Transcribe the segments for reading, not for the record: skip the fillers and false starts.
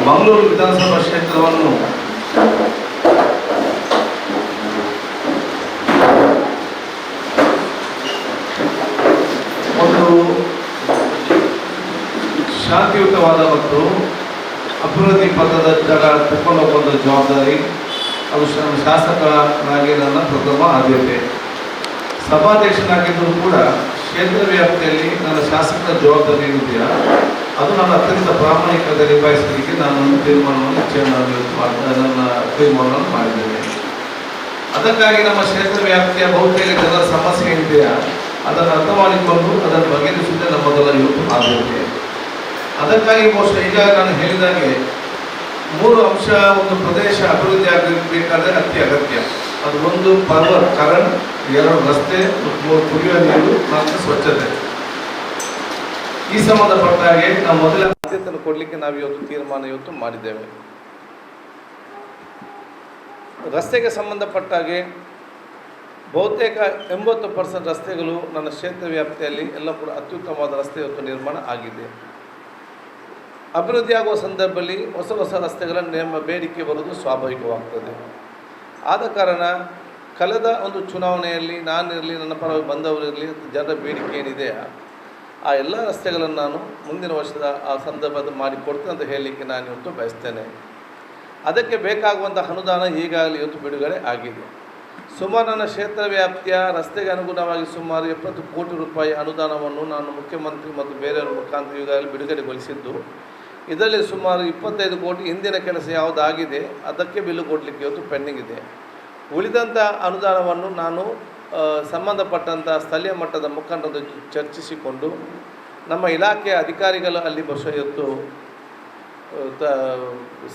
ಮಂಗಳೂರು ವಿಧಾನಸಭಾ ಕ್ಷೇತ್ರವನ್ನು ಒಂದು ಶಾಂತಿಯುತವಾದ ಮತ್ತು ಅಭಿವೃದ್ಧಿ ಪಥದ ಜಾಗ ತಗೊಂಡು ಹೋಗುವಂಥ ಜವಾಬ್ದಾರಿ ಅದು ಶಾಸಕನಾಗಿ ನನ್ನ ಪ್ರಥಮ ಆದ್ಯತೆ. ಸಭಾಧ್ಯಕ್ಷನಾಗಿದ್ದರೂ ಕೂಡ ಕ್ಷೇತ್ರ ವ್ಯಾಪ್ತಿಯಲ್ಲಿ ನನ್ನ ಶಾಸಕರ ಜವಾಬ್ದಾರಿ ಏನಿದೆಯಾ ಅದು ನನ್ನ ಅತ್ಯಂತ ಪ್ರಾಮಾಣಿಕತೆ ನಿಭಾಯಿಸಲಿಕ್ಕೆ ನಾನು ನನ್ನ ತೀರ್ಮಾನವನ್ನು ಮಾಡಿದ್ದೇನೆ. ಅದಕ್ಕಾಗಿ ನಮ್ಮ ಕ್ಷೇತ್ರ ವ್ಯಾಪ್ತಿಯ ಬಹುತೇಕ ಜನರ ಸಮಸ್ಯೆ ಏನಿದೆಯಾ ಅದನ್ನು ಅರ್ಥ ಮಾಡಿಕೊಂಡು ಅದನ್ನು ಬಗೆಹರಿಸುವುದೇ ನಮ್ಮ ಮೊದಲ ಇವತ್ತು ಆದ್ಯತೆ. ಅದಕ್ಕಾಗಿ ಬಹುಶಃ ಈಗ ನಾನು ಹೇಳಿದಾಗೆ 3 ಅಂಶ ಒಂದು ಪ್ರದೇಶ ಅಭಿವೃದ್ಧಿ ಆಗಬೇಕಾದ್ರೆ ಅತಿ ಅಗತ್ಯ. ಅದು ಒಂದು ಪರ್ವತ ಕರಣ್, 2 ರಸ್ತೆ, 3 ಕುಡಿಯುವ ನೀರು, 4 ಸ್ವಚ್ಛತೆ. ಈ ಸಂಬಂಧಪಟ್ಟ ಹಾಗೆ ನಾವು ಮೊದಲ ಆದ್ಯತೆಯನ್ನು ಕೊಡಲಿಕ್ಕೆ ನಾವು ಇವತ್ತು ಮಾಡಿದ್ದೇವೆ. ರಸ್ತೆಗೆ ಸಂಬಂಧಪಟ್ಟ ಹಾಗೆ ಬಹುತೇಕ 80% ರಸ್ತೆಗಳು ನನ್ನ ಕ್ಷೇತ್ರ ವ್ಯಾಪ್ತಿಯಲ್ಲಿ ಎಲ್ಲ ಕೂಡ ಅತ್ಯುತ್ತಮವಾದ ರಸ್ತೆ ಇವತ್ತು ನಿರ್ಮಾಣ ಆಗಿದೆ. ಅಭಿವೃದ್ಧಿ ಆಗುವ ಸಂದರ್ಭದಲ್ಲಿ ಹೊಸ ರಸ್ತೆಗಳ ಬೇಡಿಕೆ ಬರುವುದು ಸ್ವಾಭಾವಿಕವಾಗ್ತದೆ. ಆದ ಕಾರಣ ಕಳೆದ ಒಂದು ಚುನಾವಣೆಯಲ್ಲಿ ನಾನಿರಲಿ, ನನ್ನ ಪರವಾಗಿ ಬಂದವರಿರಲಿ, ಜನರ ಬೇಡಿಕೆ ಏನಿದೆ ಆ ಎಲ್ಲ ರಸ್ತೆಗಳನ್ನು ನಾನು ಮುಂದಿನ ವರ್ಷದ ಆ ಸಂದರ್ಭದ ಮಾಡಿಕೊಡ್ತೇನೆ ಅಂತ ಹೇಳಲಿಕ್ಕೆ ನಾನು ಇವತ್ತು ಬಯಸ್ತೇನೆ. ಅದಕ್ಕೆ ಬೇಕಾಗುವಂಥ ಅನುದಾನ ಈಗಾಗಲೇ ಇವತ್ತು ಬಿಡುಗಡೆ ಆಗಿದೆ. ಸುಮಾರು ನನ್ನ ಕ್ಷೇತ್ರ ವ್ಯಾಪ್ತಿಯ ರಸ್ತೆಗೆ ಅನುಗುಣವಾಗಿ ಸುಮಾರು 70 ಕೋಟಿ ರೂಪಾಯಿ ಅನುದಾನವನ್ನು ನಾನು ಮುಖ್ಯಮಂತ್ರಿ ಮತ್ತು ಬೇರೆಯವರ ಮುಖಾಂತರ ಈಗಾಗಲೇ ಬಿಡುಗಡೆಗೊಳಿಸಿದ್ದು, ಇದರಲ್ಲಿ ಸುಮಾರು 25 ಕೋಟಿ ಹಿಂದಿನ ಕೆಲಸ ಯಾವುದಾಗಿದೆ ಅದಕ್ಕೆ ಬಿಲ್ಲು ಕೊಡಲಿಕ್ಕೆ ಇವತ್ತು ಪೆಂಡಿಂಗ್ ಇದೆ. ಉಳಿದಂಥ ಅನುದಾನವನ್ನು ನಾನು ಸಂಬಂಧಪಟ್ಟಂಥ ಸ್ಥಳೀಯ ಮಟ್ಟದ ಮುಖಂಡರ ಚರ್ಚಿಸಿಕೊಂಡು ನಮ್ಮ ಇಲಾಖೆಯ ಅಧಿಕಾರಿಗಳು ಅಲ್ಲಿ ಬಹುಶಃ ಇವತ್ತು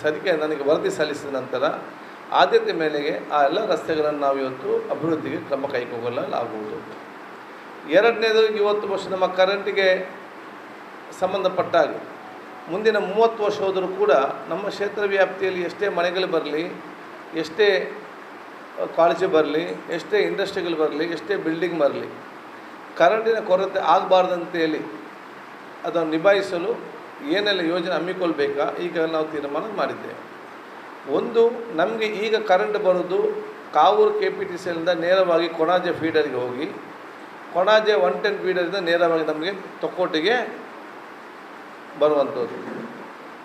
ಸರಿಕೆ ನನಗೆ ವರದಿ ಸಲ್ಲಿಸಿದ ನಂತರ ಆದ್ಯತೆ ಮೇಲೆಗೆ ಆ ಎಲ್ಲ ರಸ್ತೆಗಳನ್ನು ನಾವು ಇವತ್ತು ಅಭಿವೃದ್ಧಿಗೆ ಕ್ರಮ ಕೈಗೊಳ್ಳಲಾಗುವುದು. ಎರಡನೇದು, ಇವತ್ತು ವರ್ಷ ನಮ್ಮ ಕರೆಂಟಿಗೆ ಸಂಬಂಧಪಟ್ಟ ಹಾಗೆ ಮುಂದಿನ 30 ವರ್ಷ ಹೋದರೂ ಕೂಡ ನಮ್ಮ ಕ್ಷೇತ್ರ ವ್ಯಾಪ್ತಿಯಲ್ಲಿ ಎಷ್ಟೇ ಮನೆಗಳು ಬರಲಿ, ಎಷ್ಟೇ ಕಾಲೇಜು ಬರಲಿ, ಎಷ್ಟೇ ಇಂಡಸ್ಟ್ರಿಗಳು ಬರಲಿ, ಎಷ್ಟೇ ಬಿಲ್ಡಿಂಗ್ ಬರಲಿ, ಕರೆಂಟಿನ ಕೊರತೆ ಆಗಬಾರ್ದಂತೇಳಿ ಅದನ್ನು ನಿಭಾಯಿಸಲು ಏನೆಲ್ಲ ಯೋಜನೆ ಹಮ್ಮಿಕೊಳ್ಬೇಕಾ ಈಗ ನಾವು ತೀರ್ಮಾನ ಮಾಡಿದ್ದೇವೆ. ಒಂದು, ನಮಗೆ ಈಗ ಕರೆಂಟ್ ಬರೋದು ಕಾವೂರು KPTCಯಿಂದ ನೇರವಾಗಿ ಕೊಣಾಜೆ ಫೀಡರ್ಗೆ ಹೋಗಿ ಕೊಣಾಜೆ 110 ಫೀಡರಿಂದ ನೇರವಾಗಿ ನಮಗೆ ತೊಕ್ಕೋಟಿಗೆ ಬರುವಂಥದ್ದು.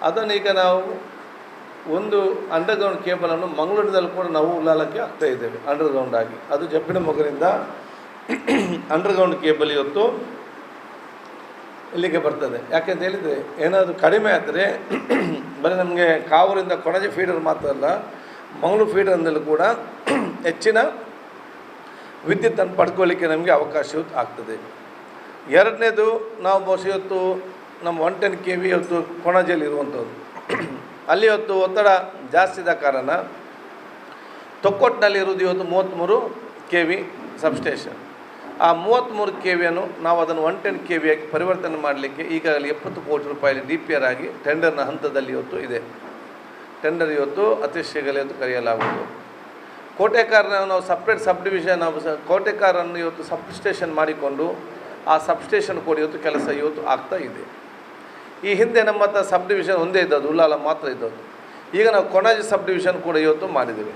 ಅದನ್ನೀಗ ನಾವು ಒಂದು ಅಂಡರ್ಗ್ರೌಂಡ್ ಕೇಬಲನ್ನು ಮಂಗಳೂರಿನಲ್ಲಿ ಕೂಡ ನಾವು ಉಲ್ಲಾಲಕ್ಕೆ ಆಗ್ತಾ ಇದ್ದೇವೆ ಅಂಡರ್ಗ್ರೌಂಡ್ ಆಗಿ. ಅದು ಜಪ್ಪಿನ ಮೊಗರಿಂದ ಅಂಡರ್ಗ್ರೌಂಡ್ ಕೇಬಲ್ ಇವತ್ತು ಇಲ್ಲಿಗೆ ಬರ್ತದೆ. ಯಾಕೆಂತ ಹೇಳಿದರೆ ಏನಾದರೂ ಕಡಿಮೆ ಆದರೆ ಬರೀ ನಮಗೆ ಕಾವೂರಿಂದ ಕೊಣಾಜೆ ಫೀಡರ್ ಮಾತ್ರ ಅಲ್ಲ, ಮಂಗಳೂರು ಫೀಡರ್ನಲ್ಲೂ ಕೂಡ ಹೆಚ್ಚಿನ ವಿದ್ಯುತ್ತನ್ನು ಪಡ್ಕೊಳ್ಳಿಕ್ಕೆ ನಮಗೆ ಅವಕಾಶ ಆಗ್ತದೆ. ಎರಡನೇದು, ನಾವು ಬಹುಶಃ ಇವತ್ತು ನಮ್ಮ 110 kV ಇವತ್ತು ಕೊಣಾಜೆಯಲ್ಲಿ ಇರುವಂಥದ್ದು. ಅಲ್ಲಿ ಇವತ್ತು ಒತ್ತಡ ಜಾಸ್ತಿ ಇದ್ದ ಕಾರಣ ತೊಕ್ಕೊಟ್ಟಿನಲ್ಲಿ ಇರುವುದು ಇವತ್ತು 33 kV ಸಬ್ಸ್ಟೇಷನ್. ಆ 33 kVಯನ್ನು ನಾವು ಅದನ್ನು 110 kV ಆಗಿ ಪರಿವರ್ತನೆ ಮಾಡಲಿಕ್ಕೆ ಈಗಾಗಲೇ 70 ಕೋಟಿ ರೂಪಾಯಿ DPR ಆಗಿ ಟೆಂಡರ್ನ ಹಂತದಲ್ಲಿ ಇವತ್ತು ಇದೆ. ಟೆಂಡರ್ ಇವತ್ತು ಅತಿ ಶೀಘ್ರ ಇವತ್ತು ಕರೆಯಲಾಗುವುದು. ಕೋಟೆಕಾರನ ನಾವು ಸಪ್ರೇಟ್ ಸಬ್ ಡಿವಿಷನ್, ನಾವು ಕೋಟೆಕಾರನ್ನು ಇವತ್ತು ಸಬ್ಸ್ಟೇಷನ್ ಮಾಡಿಕೊಂಡು ಆ ಸಬ್ಸ್ಟೇಷನ್ ಕೂಡ ಇವತ್ತು ಕೆಲಸ ಇವತ್ತು ಆಗ್ತಾ ಇದೆ. ಈ ಹಿಂದೆ ನಮ್ಮ ಹತ್ರ ಸಬ್ ಡಿವಿಷನ್ ಒಂದೇ ಇದ್ದದ್ದು, ಉಲ್ಲಾಲ ಮಾತ್ರ ಇದ್ದದ್ದು. ಈಗ ನಾವು ಕೊಣಾಜೆ ಸಬ್ ಡಿವಿಷನ್ ಕೂಡ ಇವತ್ತು ಮಾಡಿದ್ದೇವೆ.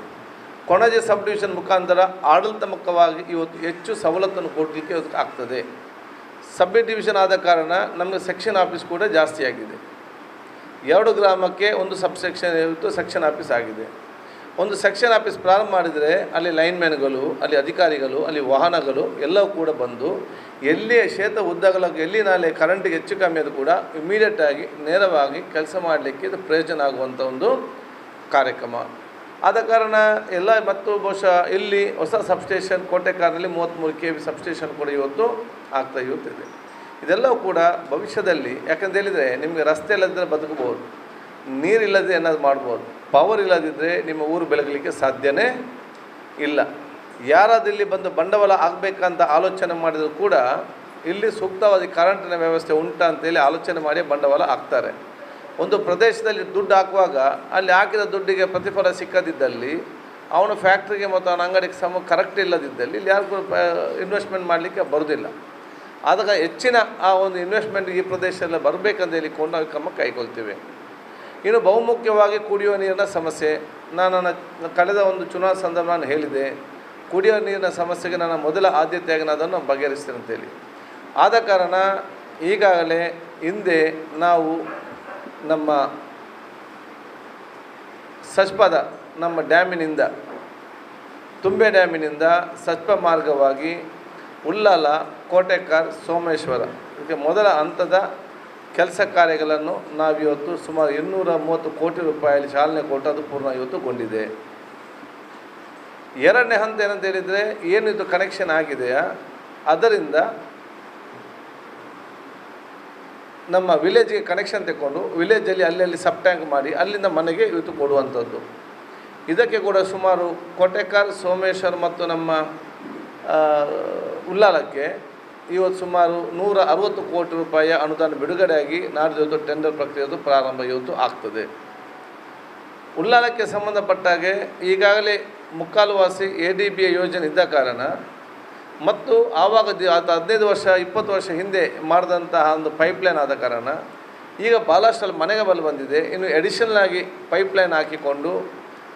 ಕೊಣಾಜೆ ಸಬ್ ಡಿವಿಷನ್ ಮುಖಾಂತರ ಆಡಳಿತಾತ್ಮಕವಾಗಿ ಇವತ್ತು ಹೆಚ್ಚು ಸವಲತ್ತನ್ನು ಕೊಡಲಿಕ್ಕೆ ಇವತ್ತು ಆಗ್ತದೆ. ಸಬ್ ಡಿವಿಷನ್ ಆದ ಕಾರಣ ನಮಗೆ ಸೆಕ್ಷನ್ ಆಫೀಸ್ ಕೂಡ ಜಾಸ್ತಿ ಆಗಿದೆ. 2 ಗ್ರಾಮಕ್ಕೆ ಒಂದು ಸಬ್ ಸೆಕ್ಷನ್ ಇವತ್ತು ಸೆಕ್ಷನ್ ಆಫೀಸ್ ಆಗಿದೆ. ಒಂದು ಸೆಕ್ಷನ್ ಆಫೀಸ್ ಪ್ರಾರಂಭ ಮಾಡಿದರೆ ಅಲ್ಲಿ ಲೈನ್ಮ್ಯಾನ್ಗಳು, ಅಲ್ಲಿ ಅಧಿಕಾರಿಗಳು, ಅಲ್ಲಿ ವಾಹನಗಳು ಎಲ್ಲವೂ ಕೂಡ ಬಂದು ಎಲ್ಲಿ ಕ್ಷೇತ್ರ ಉದ್ದಗಲಕ್ಕೆ ಎಲ್ಲಿ ನಾಳೆ ಕರೆಂಟಿಗೆ ಹೆಚ್ಚು ಕಮ್ಮಿ ಅದು ಕೂಡ ಇಮಿಡಿಯೇಟಾಗಿ ನೇರವಾಗಿ ಕೆಲಸ ಮಾಡಲಿಕ್ಕೆ ಇದು ಪ್ರಯೋಜನ ಆಗುವಂಥ ಒಂದು ಕಾರ್ಯಕ್ರಮ ಆದ ಕಾರಣ ಎಲ್ಲ. ಮತ್ತು ಬಹುಶಃ ಇಲ್ಲಿ ಹೊಸ ಸಬ್ಸ್ಟೇಷನ್ ಕೋಟೆಕಾರನಲ್ಲಿ 33 kV ಸಬ್ಸ್ಟೇಷನ್ ಕೂಡ ಇವತ್ತು ಆಗ್ತಾ ಇವತ್ತಿದೆ. ಇದೆಲ್ಲವೂ ಕೂಡ ಭವಿಷ್ಯದಲ್ಲಿ, ಯಾಕಂತ ಹೇಳಿದರೆ ನಿಮಗೆ ರಸ್ತೆ ಇಲ್ಲದಿದ್ದರೆ ಬದುಕಬಹುದು, ನೀರಿಲ್ಲದೆ ಏನಾದ್ರು ಮಾಡ್ಬೋದು, ಪವರ್ ಇಲ್ಲದಿದ್ದರೆ ನಿಮ್ಮ ಊರು ಬೆಳಗಲಿಕ್ಕೆ ಸಾಧ್ಯನೇ ಇಲ್ಲ. ಯಾರಾದರೂ ಇಲ್ಲಿ ಬಂದು ಬಂಡವಾಳ ಆಗಬೇಕಂತ ಆಲೋಚನೆ ಮಾಡಿದರೂ ಕೂಡ ಇಲ್ಲಿ ಸೂಕ್ತವಾದ ಕರೆಂಟಿನ ವ್ಯವಸ್ಥೆ ಉಂಟಾ ಅಂತೇಳಿ ಆಲೋಚನೆ ಮಾಡಿ ಬಂಡವಾಳ ಹಾಕ್ತಾರೆ. ಒಂದು ಪ್ರದೇಶದಲ್ಲಿ ದುಡ್ಡು ಹಾಕುವಾಗ ಅಲ್ಲಿ ಹಾಕಿದ ದುಡ್ಡಿಗೆ ಪ್ರತಿಫಲ ಸಿಕ್ಕದಿದ್ದಲ್ಲಿ, ಅವನು ಫ್ಯಾಕ್ಟ್ರಿಗೆ ಮತ್ತು ಅವನ ಅಂಗಡಿಗೆ ಕರೆಕ್ಟ್ ಇಲ್ಲದಿದ್ದಲ್ಲಿ ಇಲ್ಲಿ ಯಾರು ಇನ್ವೆಸ್ಟ್ಮೆಂಟ್ ಮಾಡಲಿಕ್ಕೆ ಬರೋದಿಲ್ಲ. ಆದಾಗ ಹೆಚ್ಚಿನ ಆ ಒಂದು ಇನ್ವೆಸ್ಟ್ಮೆಂಟ್ ಈ ಪ್ರದೇಶದಲ್ಲಿ ಬರಬೇಕಂತ ಹೇಳಿಕೊಂಡು ನಾವು ಕ್ರಮ ಕೈಗೊಳ್ತೀವಿ. ಇನ್ನು ಬಹುಮುಖ್ಯವಾಗಿ ಕುಡಿಯುವ ನೀರಿನ ಸಮಸ್ಯೆ. ನಾನು ಕಳೆದ ಒಂದು ಚುನಾವಣಾ ಸಂದರ್ಭ ನಾನು ಹೇಳಿದೆ, ಕುಡಿಯುವ ನೀರಿನ ಸಮಸ್ಯೆಗೆ ನನ್ನ ಮೊದಲ ಆದ್ಯತೆಯಾಗಿ ನಾನು ಅದನ್ನು ಬಗೆಹರಿಸ್ತೇನೆ ಅಂತೇಳಿ. ಆದ ಕಾರಣ ಈಗಾಗಲೇ ಹಿಂದೆ ನಾವು ನಮ್ಮ ಸಚ್ಪದ ನಮ್ಮ ಡ್ಯಾಮಿನಿಂದ, ತುಂಬೆ ಡ್ಯಾಮಿನಿಂದ ಸಚ್ಪ ಮಾರ್ಗವಾಗಿ ಉಳ್ಳಾಲ, ಕೋಟೆಕಾರ್, ಸೋಮೇಶ್ವರ ಇದಕ್ಕೆ ಮೊದಲ ಹಂತದ ಕೆಲಸ ಕಾರ್ಯಗಳನ್ನು ನಾವಿವತ್ತು ಸುಮಾರು 230 ಕೋಟಿ ರೂಪಾಯಿಯಲ್ಲಿ ಚಾಲನೆ ಕೊಟ್ಟು ಅದು ಪೂರ್ಣ ಇವತ್ತುಗೊಂಡಿದೆ. ಎರಡನೇ ಹಂತ ಏನಂತ ಹೇಳಿದರೆ, ಏನು ಇದು ಕನೆಕ್ಷನ್ ಆಗಿದೆಯಾ ಅದರಿಂದ ನಮ್ಮ ವಿಲೇಜ್ಗೆ ಕನೆಕ್ಷನ್ ತಗೊಂಡು ವಿಲೇಜಲ್ಲಿ ಅಲ್ಲಲ್ಲಿ ಸಬ್ ಟ್ಯಾಂಕ್ ಮಾಡಿ ಅಲ್ಲಿಂದ ಮನೆಗೆ ಇವತ್ತು ಕೊಡುವಂಥದ್ದು. ಇದಕ್ಕೆ ಕೂಡ ಸುಮಾರು ಕೋಟೆಕಾರ್, ಸೋಮೇಶ್ವರ ಮತ್ತು ನಮ್ಮ ಉಳ್ಳಾಲಕ್ಕೆ ಇವತ್ತು ಸುಮಾರು 160 ಕೋಟಿ ರೂಪಾಯಿಯ ಅನುದಾನ ಬಿಡುಗಡೆಯಾಗಿ ನಾಡಿದ್ದು ಟೆಂಡರ್ ಪ್ರಕ್ರಿಯೆದು ಪ್ರಾರಂಭ ಇವತ್ತು ಆಗ್ತದೆ. ಉಳ್ಳಾಲಕ್ಕೆ ಸಂಬಂಧಪಟ್ಟಾಗೆ ಈಗಾಗಲೇ ಮುಕ್ಕಾಲುವಾಸಿ ADBA ಯೋಜನೆ ಇದ್ದ ಕಾರಣ ಮತ್ತು ಆವಾಗ 15 ವರ್ಷ 20 ವರ್ಷ ಹಿಂದೆ ಮಾಡಿದಂತಹ ಒಂದು ಪೈಪ್ಲೈನ್ ಆದ ಕಾರಣ ಈಗ ಭಾಳಷ್ಟು ಮನೆಗೆ ಬಂದಿದೆ. ಇನ್ನು ಎಡಿಷನಲ್ ಆಗಿ ಪೈಪ್ಲೈನ್ ಹಾಕಿಕೊಂಡು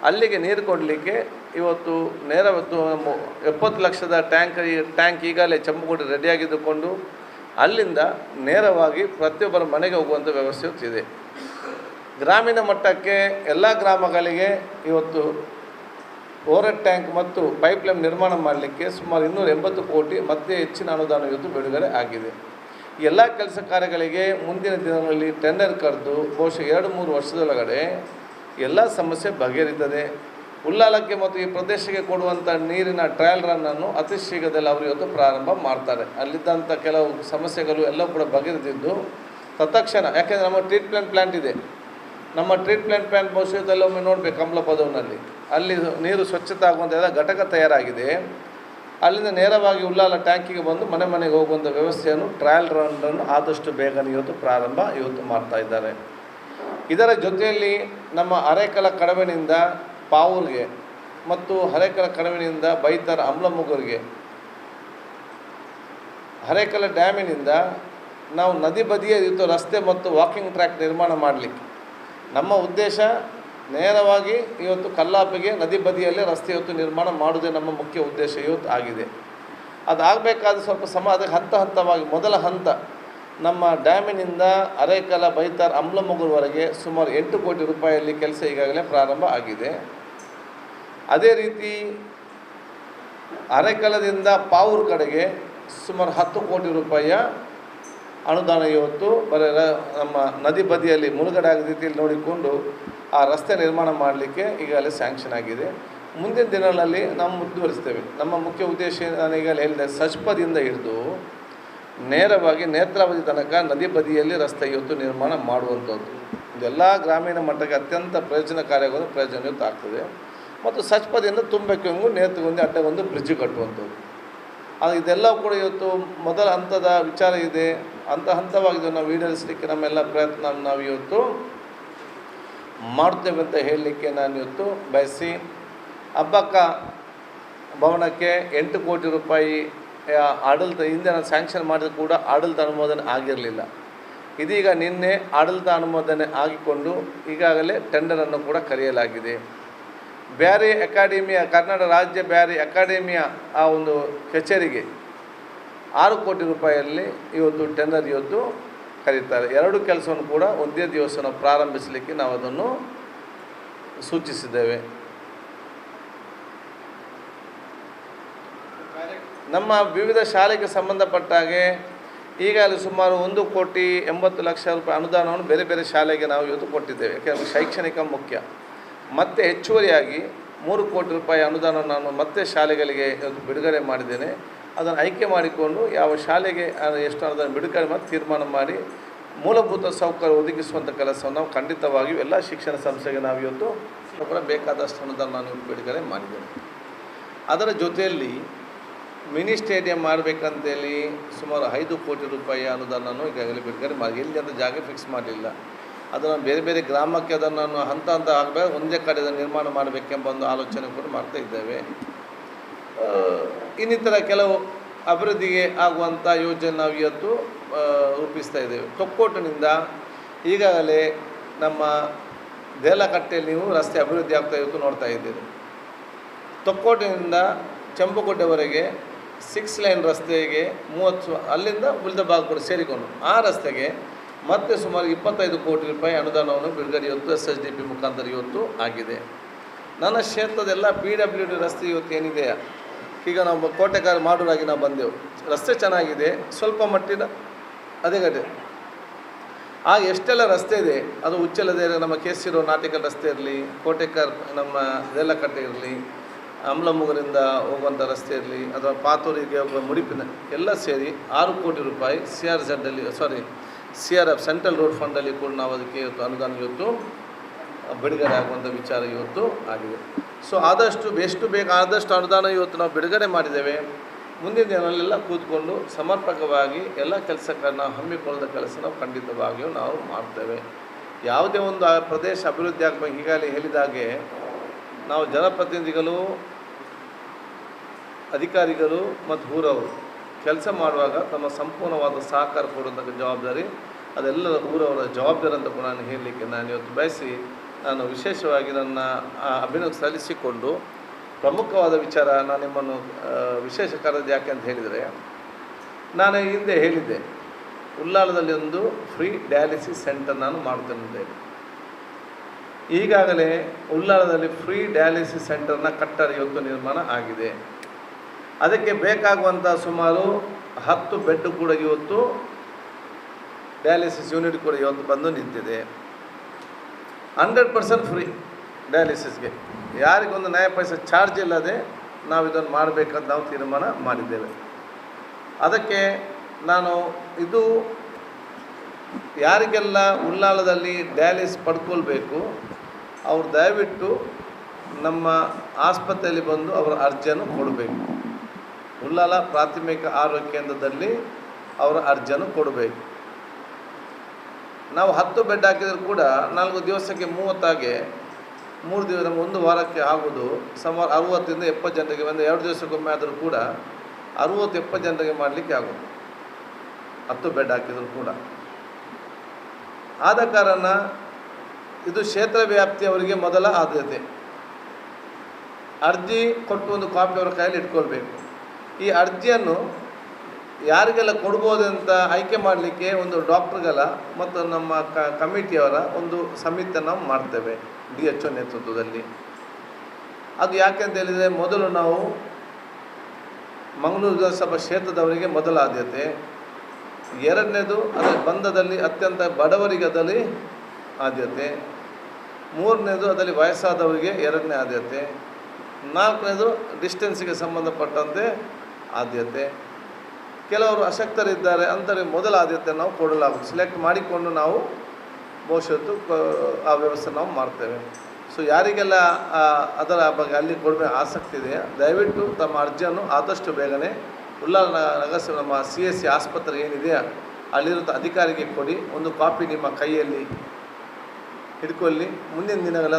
ಅಲ್ಲಿಗೆ ನೀರು ಕೊಡಲಿಕ್ಕೆ ಇವತ್ತು ನೇರ 70 ಲಕ್ಷದ ಟ್ಯಾಂಕ್ ಈಗಾಗಲೇ ಚಂಪುಕೋಟೆ ರೆಡಿಯಾಗಿದ್ದುಕೊಂಡು ಅಲ್ಲಿಂದ ನೇರವಾಗಿ ಪ್ರತಿಯೊಬ್ಬರ ಮನೆಗೆ ಹೋಗುವಂಥ ವ್ಯವಸ್ಥೆ ಇದೆ. ಗ್ರಾಮೀಣ ಮಟ್ಟಕ್ಕೆ ಎಲ್ಲ ಗ್ರಾಮಗಳಿಗೆ ಇವತ್ತು ಓವರ್ ಟ್ಯಾಂಕ್ ಮತ್ತು ಪೈಪ್ಲೈನ್ ನಿರ್ಮಾಣ ಮಾಡಲಿಕ್ಕೆ ಸುಮಾರು 280 ಕೋಟಿ ಮತ್ತೆ ಹೆಚ್ಚಿನ ಅನುದಾನ ಇವತ್ತು ಬಿಡುಗಡೆ ಆಗಿದೆ. ಈ ಎಲ್ಲ ಕೆಲಸ ಕಾರ್ಯಗಳಿಗೆ ಮುಂದಿನ ದಿನಗಳಲ್ಲಿ ಟೆಂಡರ್ ಕರೆದು ಬಹುಶಃ 2-3 ವರ್ಷದೊಳಗಡೆ ಎಲ್ಲ ಸಮಸ್ಯೆ ಬಗೆಹರಿತದೆ. ಉಳ್ಳಾಲಕ್ಕೆ ಮತ್ತು ಈ ಪ್ರದೇಶಕ್ಕೆ ಕೊಡುವಂಥ ನೀರಿನ ಟ್ರಯಲ್ ರನ್ನನ್ನು ಅತಿ ಶೀಘ್ರದಲ್ಲಿ ಅವರು ಇವತ್ತು ಪ್ರಾರಂಭ ಮಾಡ್ತಾರೆ. ಅಲ್ಲಿದ್ದಂಥ ಕೆಲವು ಸಮಸ್ಯೆಗಳು ಎಲ್ಲ ಕೂಡ ಬಗೆಹರಿದಿದ್ದು ತತ್ಕ್ಷಣ, ಯಾಕೆಂದರೆ ನಮ್ಮ ಟ್ರೀಟ್ಮೆಂಟ್ ಪ್ಲ್ಯಾಂಟ್ ಇದೆ. ನಮ್ಮ ಟ್ರೀಟ್ಮೆಂಟ್ ಪ್ಲ್ಯಾಂಟ್ ಬಹುಶಃ ಒಮ್ಮೆ ನೋಡಬೇಕು, ಕಮಲಪದವನಲ್ಲಿ ಅಲ್ಲಿ ನೀರು ಸ್ವಚ್ಛತೆ ಆಗುವಂಥ ಎಲ್ಲ ಘಟಕ ತಯಾರಾಗಿದೆ. ಅಲ್ಲಿಂದ ನೇರವಾಗಿ ಉಳ್ಳಾಲ ಟ್ಯಾಂಕಿಗೆ ಬಂದು ಮನೆಗೆ ಹೋಗುವಂಥ ವ್ಯವಸ್ಥೆಯನ್ನು ಟ್ರಯಲ್ ರನ್ನನ್ನು ಆದಷ್ಟು ಬೇಗನೆ ಇವತ್ತು ಪ್ರಾರಂಭ ಮಾಡ್ತಾ ಇದ್ದಾರೆ. ಇದರ ಜೊತೆಯಲ್ಲಿ ನಮ್ಮ ಅರೇಕಲ ಕಡವಿನಿಂದ ಪಾವೂರ್ಗೆ ಮತ್ತು ಅರೇಕಲ ಕಡವಿನಿಂದ ಬೈತರ ಅಮ್ಲಮುಗೂರಿಗೆ, ಅರೇಕಲ ಡ್ಯಾಮಿನಿಂದ ನಾವು ನದಿ ಬದಿಯ ಇವತ್ತು ರಸ್ತೆ ಮತ್ತು ವಾಕಿಂಗ್ ಟ್ರ್ಯಾಕ್ ನಿರ್ಮಾಣ ಮಾಡಲಿಕ್ಕೆ ನಮ್ಮ ಉದ್ದೇಶ. ನೇರವಾಗಿ ಇವತ್ತು ಕಲ್ಲಾಪಿಗೆ ನದಿ ಬದಿಯಲ್ಲೇ ರಸ್ತೆ ಇವತ್ತು ನಿರ್ಮಾಣ ಮಾಡುವುದೇ ನಮ್ಮ ಮುಖ್ಯ ಉದ್ದೇಶ ಇವತ್ತು ಆಗಿದೆ. ಅದಾಗಬೇಕಾದ ಸ್ವಲ್ಪ ಅದಕ್ಕೆ ಹಂತವಾಗಿ ಮೊದಲ ಹಂತ ನಮ್ಮ ಡ್ಯಾಮಿನಿಂದ ಅರೇಕಲ, ಬೈತಾರ್, ಅಮ್ಲಮುಗೂರ್ವರೆಗೆ ಸುಮಾರು 8 ಕೋಟಿ ರೂಪಾಯಿಯಲ್ಲಿ ಕೆಲಸ ಈಗಾಗಲೇ ಪ್ರಾರಂಭ ಆಗಿದೆ. ಅದೇ ರೀತಿ ಅರೇಕಲದಿಂದ ಪಾವೂರ್ ಕಡೆಗೆ ಸುಮಾರು 10 ಕೋಟಿ ರೂಪಾಯಿಯ ಅನುದಾನ ಇವತ್ತು ನಮ್ಮ ನದಿ ಬದಿಯಲ್ಲಿ ಮುಳುಗಡೆ ಆಗದ ರೀತಿಯಲ್ಲಿ ನೋಡಿಕೊಂಡು ಆ ರಸ್ತೆ ನಿರ್ಮಾಣ ಮಾಡಲಿಕ್ಕೆ ಈಗಾಗಲೇ ಸ್ಯಾಂಕ್ಷನ್ ಆಗಿದೆ. ಮುಂದಿನ ದಿನಗಳಲ್ಲಿ ನಾವು ಮುಂದುವರಿಸ್ತೇವೆ. ನಮ್ಮ ಮುಖ್ಯ ಉದ್ದೇಶ ನಾನು ಈಗಾಗಲೇ ಹೇಳಿದೆ, ಸಚ್ಪದಿಂದ ಹಿಡಿದು ನೇರವಾಗಿ ನೇತ್ರಾವತಿ ತನಕ ನದಿ ಬದಿಯಲ್ಲಿ ರಸ್ತೆ ಇವತ್ತು ನಿರ್ಮಾಣ ಮಾಡುವಂಥದ್ದು. ಇದೆಲ್ಲ ಗ್ರಾಮೀಣ ಮಟ್ಟಕ್ಕೆ ಅತ್ಯಂತ ಪ್ರಯೋಜನಕಾರಿಯಾಗೋದು ಪ್ರಯೋಜನ ಇವತ್ತು ಆಗ್ತದೆ. ಮತ್ತು ಸಚ್ಪದಿಂದ ತುಂಬಕ್ಕೆ ನೇತ್ರಗೊಂದು ಅಡ್ಡಗೊಂದು ಬ್ರಿಡ್ಜ್ ಕಟ್ಟುವಂಥದ್ದು. ಇದೆಲ್ಲ ಕೂಡ ಇವತ್ತು ಮೊದಲ ಹಂತದ ವಿಚಾರ ಇದೆ. ಹಂತವಾಗಿ ನಾವು ಈಡೇರಿಸಲಿಕ್ಕೆ ನಮ್ಮೆಲ್ಲ ಪ್ರಯತ್ನ ನಾವು ಇವತ್ತು ಮಾಡ್ತೇವೆ ಅಂತ ಹೇಳಲಿಕ್ಕೆ ನಾನು ಇವತ್ತು ಬಯಸಿ, ಅಬ್ಬಕ್ಕ ಭವನಕ್ಕೆ 8 ಕೋಟಿ ರೂಪಾಯಿ ಆಡಳಿತ ಹಿಂದೆ ನಾನು ಸ್ಯಾಂಕ್ಷನ್ ಮಾಡಿದ್ರು ಕೂಡ ಆಡಳಿತ ಅನುಮೋದನೆ ಆಗಿರಲಿಲ್ಲ. ಇದೀಗ ನಿನ್ನೆ ಆಡಳಿತ ಅನುಮೋದನೆ ಆಗಿಕೊಂಡು ಈಗಾಗಲೇ ಟೆಂಡರನ್ನು ಕೂಡ ಕರೆಯಲಾಗಿದೆ. ಬ್ಯಾರಿ ಅಕಾಡೆಮಿಯ, ಕರ್ನಾಟಕ ರಾಜ್ಯ ಬ್ಯಾರಿ ಅಕಾಡೆಮಿಯ ಆ ಒಂದು ಕಚೇರಿಗೆ 6 ಕೋಟಿ ರೂಪಾಯಿಯಲ್ಲಿ ಇವತ್ತು ಟೆಂಡರ್ ಇವತ್ತು ಕರೀತಾರೆ. 2 ಕೆಲಸವನ್ನು ಕೂಡ ಒಂದೇ ದಿವಸ ನಾವು ಪ್ರಾರಂಭಿಸಲಿಕ್ಕೆ ನಾವು ಅದನ್ನು ಸೂಚಿಸಿದ್ದೇವೆ. ನಮ್ಮ ವಿವಿಧ ಶಾಲೆಗೆ ಸಂಬಂಧಪಟ್ಟಾಗೆ ಈಗಾಗಲೇ ಸುಮಾರು 1,80,00,000 ರೂಪಾಯಿ ಅನುದಾನವನ್ನು ಬೇರೆ ಬೇರೆ ಶಾಲೆಗೆ ನಾವು ಇವತ್ತು ಕೊಟ್ಟಿದ್ದೇವೆ. ಯಾಕೆಂದರೆ ಶೈಕ್ಷಣಿಕ ಮುಖ್ಯ. ಮತ್ತೆ ಹೆಚ್ಚುವರಿಯಾಗಿ 3 ಕೋಟಿ ರೂಪಾಯಿ ಅನುದಾನ ನಾನು ಮತ್ತೆ ಶಾಲೆಗಳಿಗೆ ಇವತ್ತು ಬಿಡುಗಡೆ ಮಾಡಿದ್ದೇನೆ. ಅದನ್ನು ಆಯ್ಕೆ ಮಾಡಿಕೊಂಡು ಯಾವ ಶಾಲೆಗೆ ಎಷ್ಟು ಅನುದಾನ ಬಿಡುಗಡೆ ಮಾಡಿ ತೀರ್ಮಾನ ಮಾಡಿ ಮೂಲಭೂತ ಸೌಕರ್ಯ ಒದಗಿಸುವಂಥ ಕೆಲಸವನ್ನು ನಾವು ಖಂಡಿತವಾಗಿಯೂ ಎಲ್ಲ ಶಿಕ್ಷಣ ಸಂಸ್ಥೆಗೆ ನಾವು ಇವತ್ತು ಕೂಡ ಬೇಕಾದಷ್ಟು ಅನುದಾನ ನಾನು ಬಿಡುಗಡೆ ಮಾಡಿದ್ದೇನೆ. ಅದರ ಜೊತೆಯಲ್ಲಿ ಮಿನಿ ಸ್ಟೇಡಿಯಂ ಮಾಡಬೇಕಂತೇಳಿ ಸುಮಾರು 5 ಕೋಟಿ ರೂಪಾಯಿ ಅನುದಾನವನ್ನು ಈಗಾಗಲೇ ಬಿಡುಗಡೆ ಮಾಡಿ, ಎಲ್ಲಿ ಅಂತ ಜಾಗ ಫಿಕ್ಸ್ ಮಾಡಲಿಲ್ಲ. ಅದನ್ನು ಬೇರೆ ಬೇರೆ ಗ್ರಾಮಕ್ಕೆ ಅದನ್ನು ಹಂತ ಆಗಬೇಕು, ಒಂದೇ ಕಡೆ ಅದನ್ನು ನಿರ್ಮಾಣ ಮಾಡಬೇಕೆಂಬ ಒಂದು ಆಲೋಚನೆ ಕೂಡ ಮಾಡ್ತಾ ಇದ್ದೇವೆ. ಇನ್ನಿತರ ಕೆಲವು ಅಭಿವೃದ್ಧಿಗೆ ಆಗುವಂಥ ಯೋಜನೆ ನಾವು ಇವತ್ತು ರೂಪಿಸ್ತಾ ಇದ್ದೇವೆ. ತೊಕ್ಕೋಟಿನಿಂದ ಈಗಾಗಲೇ ನಮ್ಮ ದೇಲಕಟ್ಟೆಯಲ್ಲಿ ನೀವು ರಸ್ತೆ ಅಭಿವೃದ್ಧಿ ಆಗ್ತಾ ಇವತ್ತು ನೋಡ್ತಾ ಇದ್ದೀರಿ. ತೊಕ್ಕೋಟಿನಿಂದ ಚೆಂಪುಕೋಟೆವರೆಗೆ 6 ಲೈನ್ ರಸ್ತೆಗೆ 30 ಅಲ್ಲಿಂದ ಉಳಿದ ಭಾಗ ಕೂಡ ಸೇರಿಕೊಂಡು ಆ ರಸ್ತೆಗೆ ಮತ್ತೆ ಸುಮಾರು 25 ಕೋಟಿ ರೂಪಾಯಿ ಅನುದಾನವನ್ನು ಬಿಡುಗಡೆ ಇವತ್ತು SSDP ಮುಖಾಂತರ ಇವತ್ತು ಆಗಿದೆ. ನನ್ನ ಕ್ಷೇತ್ರದೆಲ್ಲ PWD ರಸ್ತೆ ಇವತ್ತು ಏನಿದೆ, ಈಗ ನಾವು ಕೋಟೆಕಾರ ಮಾಡೂರಾಗಿ ನಾವು ಬಂದೆವು, ರಸ್ತೆ ಚೆನ್ನಾಗಿದೆ, ಸ್ವಲ್ಪ ಮಟ್ಟಿನ ಅದೇ ಗಟ್ಟೆ ಆಗ ಎಷ್ಟೆಲ್ಲ ರಸ್ತೆ ಇದೆ ಅದು ಉಚ್ಚಲದೇ ನಮ್ಮ KC ರೋಡ್ ನಾಟಿಕಲ್ ರಸ್ತೆ ಇರಲಿ, ಕೋಟೆಕಾರ್ ನಮ್ಮ ದೇಲಕಟ್ಟೆ ಇರಲಿ, ಅಮ್ಲಮುಗರಿಂದ ಹೋಗುವಂಥ ರಸ್ತೆ ಇರಲಿ, ಅಥವಾ ಪಾತೂರಿಗೆ ಹೋಗುವ ಮುಡಿಪಿನ ಎಲ್ಲ ಸೇರಿ 6 ಕೋಟಿ ರೂಪಾಯಿ CRF ಸೆಂಟ್ರಲ್ ರೋಡ್ ಫಂಡಲ್ಲಿ ಕೂಡ ನಾವು ಅದಕ್ಕೆ ಇವತ್ತು ಅನುದಾನ ಇವತ್ತು ಬಿಡುಗಡೆ ಆಗುವಂಥ ವಿಚಾರ ಇವತ್ತು ಆಗಿದೆ. ಸೊ ಆದಷ್ಟು ಎಷ್ಟು ಬೇಕು ಆದಷ್ಟು ಅನುದಾನ ಇವತ್ತು ನಾವು ಬಿಡುಗಡೆ ಮಾಡಿದ್ದೇವೆ. ಮುಂದಿನ ದಿನಗಳೆಲ್ಲ ಕೂತ್ಕೊಂಡು ಸಮರ್ಪಕವಾಗಿ ಎಲ್ಲ ಕೆಲಸಗಳನ್ನು ಹಮ್ಮಿಕೊಳ್ಳದ ಕೆಲಸ ನಾವು ಖಂಡಿತವಾಗಿಯೂ ನಾವು ಮಾಡ್ತೇವೆ. ಯಾವುದೇ ಒಂದು ಆ ಪ್ರದೇಶ ಅಭಿವೃದ್ಧಿ ಆಗಬೇಕು, ಈಗಾಗಲೇ ಹೇಳಿದಾಗೆ ನಾವು ಜನಪ್ರತಿನಿಧಿಗಳು, ಅಧಿಕಾರಿಗಳು ಮತ್ತು ಊರವರು ಕೆಲಸ ಮಾಡುವಾಗ ತಮ್ಮ ಸಂಪೂರ್ಣವಾದ ಸಹಕಾರ ಕೊಡುವಂಥ ಜವಾಬ್ದಾರಿ ಅದೆಲ್ಲರ ಊರವರ ಜವಾಬ್ದಾರಿ ಅಂತ ಕೂಡ ನಾನು ಹೇಳಲಿಕ್ಕೆ ನಾನು ಇವತ್ತು ಬಯಸಿ ನಾನು ವಿಶೇಷವಾಗಿ ನನ್ನ ಅಭಿನಂದನೆ ಸಲ್ಲಿಸಿಕೊಂಡು ಪ್ರಮುಖವಾದ ವಿಚಾರ ನಾನು ನಿಮ್ಮನ್ನು ವಿಶೇಷ ಕರೆದು ಯಾಕೆ ಅಂತ ಹೇಳಿದರೆ, ನಾನು ಹಿಂದೆ ಹೇಳಿದ್ದೆ ಉಳ್ಳಾಲದಲ್ಲಿ ಒಂದು ಫ್ರೀ ಡಯಾಲಿಸಿಸ್ ಸೆಂಟರ್ ನಾನು ಮಾಡ್ತೇನೆ. ಈಗಾಗಲೇ ಉಳ್ಳಾಲದಲ್ಲಿ ಫ್ರೀ ಡಯಾಲಿಸಿಸ್ ಸೆಂಟರ್ನ ಕಟ್ಟಡ ಇವತ್ತು ನಿರ್ಮಾಣ ಆಗಿದೆ. ಅದಕ್ಕೆ ಬೇಕಾಗುವಂಥ ಸುಮಾರು 10 ಬೆಡ್ ಕೂಡ ಇವತ್ತು ಡಯಾಲಿಸಿಸ್ ಯೂನಿಟ್ ಕೂಡ ಇವತ್ತು ಬಂದು ನಿಂತಿದೆ. 100% ಫ್ರೀ ಡಯಾಲಿಸಿಸ್ಗೆ, ಯಾರಿಗೊಂದು ನಯ ಪೈಸೆ ಚಾರ್ಜ್ ಇಲ್ಲದೆ ನಾವು ಇದನ್ನು ಮಾಡಬೇಕಂತ ನಾವು ತೀರ್ಮಾನ ಮಾಡಿದ್ದೇವೆ. ಅದಕ್ಕೆ ನಾನು ಇದು ಯಾರಿಗೆಲ್ಲ ಉಳ್ಳಾಲದಲ್ಲಿ ಡಯಾಲಿಸಿಸ್ ಪಡ್ಕೊಳ್ಬೇಕು ಅವರು ದಯವಿಟ್ಟು ನಮ್ಮ ಆಸ್ಪತ್ರೆಯಲ್ಲಿ ಬಂದು ಅವರ ಅರ್ಜಿಯನ್ನು ಕೊಡಬೇಕು. ಉಳ್ಳಾಲ ಪ್ರಾಥಮಿಕ ಆರೋಗ್ಯ ಕೇಂದ್ರದಲ್ಲಿ ಅವರ ಅರ್ಜಿಯನ್ನು ಕೊಡಬೇಕು. ನಾವು 10 ಬೆಡ್ ಹಾಕಿದರೂ ಕೂಡ 4 ದಿವಸಕ್ಕೆ 30 3 ದಿವಸ ಒಂದು ವಾರಕ್ಕೆ ಆಗೋದು ಸುಮಾರು 60ರಿಂದ 70 ಜನರಿಗೆ, ಒಂದು 2 ದಿವಸಕ್ಕೊಮ್ಮೆ ಆದರೂ ಕೂಡ 60-70 ಜನರಿಗೆ ಮಾಡಲಿಕ್ಕೆ ಆಗೋದು 10 ಬೆಡ್ ಹಾಕಿದರೂ ಕೂಡ. ಆದ ಕಾರಣ ಇದು ಕ್ಷೇತ್ರ ವ್ಯಾಪ್ತಿಯವರಿಗೆ ಮೊದಲ ಆದ್ಯತೆ. ಅರ್ಜಿ ಕೊಟ್ಟು ಒಂದು ಕಾಪಿ ಅವರ ಕೈಯಲ್ಲಿ ಇಟ್ಕೊಳ್ಬೇಕು. ಈ ಅರ್ಜಿಯನ್ನು ಯಾರಿಗೆಲ್ಲ ಕೊಡ್ಬೋದಂತ ಆಯ್ಕೆ ಮಾಡಲಿಕ್ಕೆ ಒಂದು ಡಾಕ್ಟ್ರುಗಳ ಮತ್ತು ನಮ್ಮ ಕಮಿಟಿಯವರ ಒಂದು ಸಮಿತಿಯನ್ನು ನಾವು ಮಾಡ್ತೇವೆ DHO ನೇತೃತ್ವದಲ್ಲಿ. ಅದು ಯಾಕೆ ಅಂತ ಹೇಳಿದರೆ, ಮೊದಲು ನಾವು ಮಂಗಳೂರು ವಿಧಾನಸಭಾ ಕ್ಷೇತ್ರದವರಿಗೆ ಮೊದಲ ಆದ್ಯತೆ, ಎರಡನೇದು ಅದರ ಬಂಧದಲ್ಲಿ ಅತ್ಯಂತ ಬಡವರಿಗೆ ಅದರಲ್ಲಿ ಆದ್ಯತೆ, ಮೂರನೇದು ಅದರಲ್ಲಿ ವಯಸ್ಸಾದವರಿಗೆ 2ನೇ ಆದ್ಯತೆ, 4ನೇದು ಡಿಸ್ಟೆನ್ಸಿಗೆ ಸಂಬಂಧಪಟ್ಟಂತೆ ಆದ್ಯತೆ, ಕೆಲವರು ಅಶಕ್ತರಿದ್ದಾರೆ ಅಂಥವ್ರಿಗೆ ಮೊದಲ ಆದ್ಯತೆ ನಾವು ಕೊಡಲಾಗುತ್ತೆ. ಸೆಲೆಕ್ಟ್ ಮಾಡಿಕೊಂಡು ನಾವು ಬಹುಶಃ ಆ ವ್ಯವಸ್ಥೆ ನಾವು ಮಾಡ್ತೇವೆ. ಸೊ ಯಾರಿಗೆಲ್ಲ ಅದರ ಬಗ್ಗೆ ಅಲ್ಲಿ ಕೊಡಬೇಕು ಆಸಕ್ತಿ ಇದೆ, ದಯವಿಟ್ಟು ತಮ್ಮ ಅರ್ಜಿಯನ್ನು ಆದಷ್ಟು ಬೇಗನೆ ಉಳ್ಳಾಲ ನಗರಸಭೆ ನಮ್ಮ CSC ಆಸ್ಪತ್ರೆ ಏನಿದೆ ಅಲ್ಲಿರುವಂಥ ಅಧಿಕಾರಿಗೆ ಕೊಡಿ. ಒಂದು ಕಾಪಿ ನಿಮ್ಮ ಕೈಯಲ್ಲಿ ಹಿಡ್ಕೊಳ್ಳಿ. ಮುಂದಿನ ದಿನಗಳ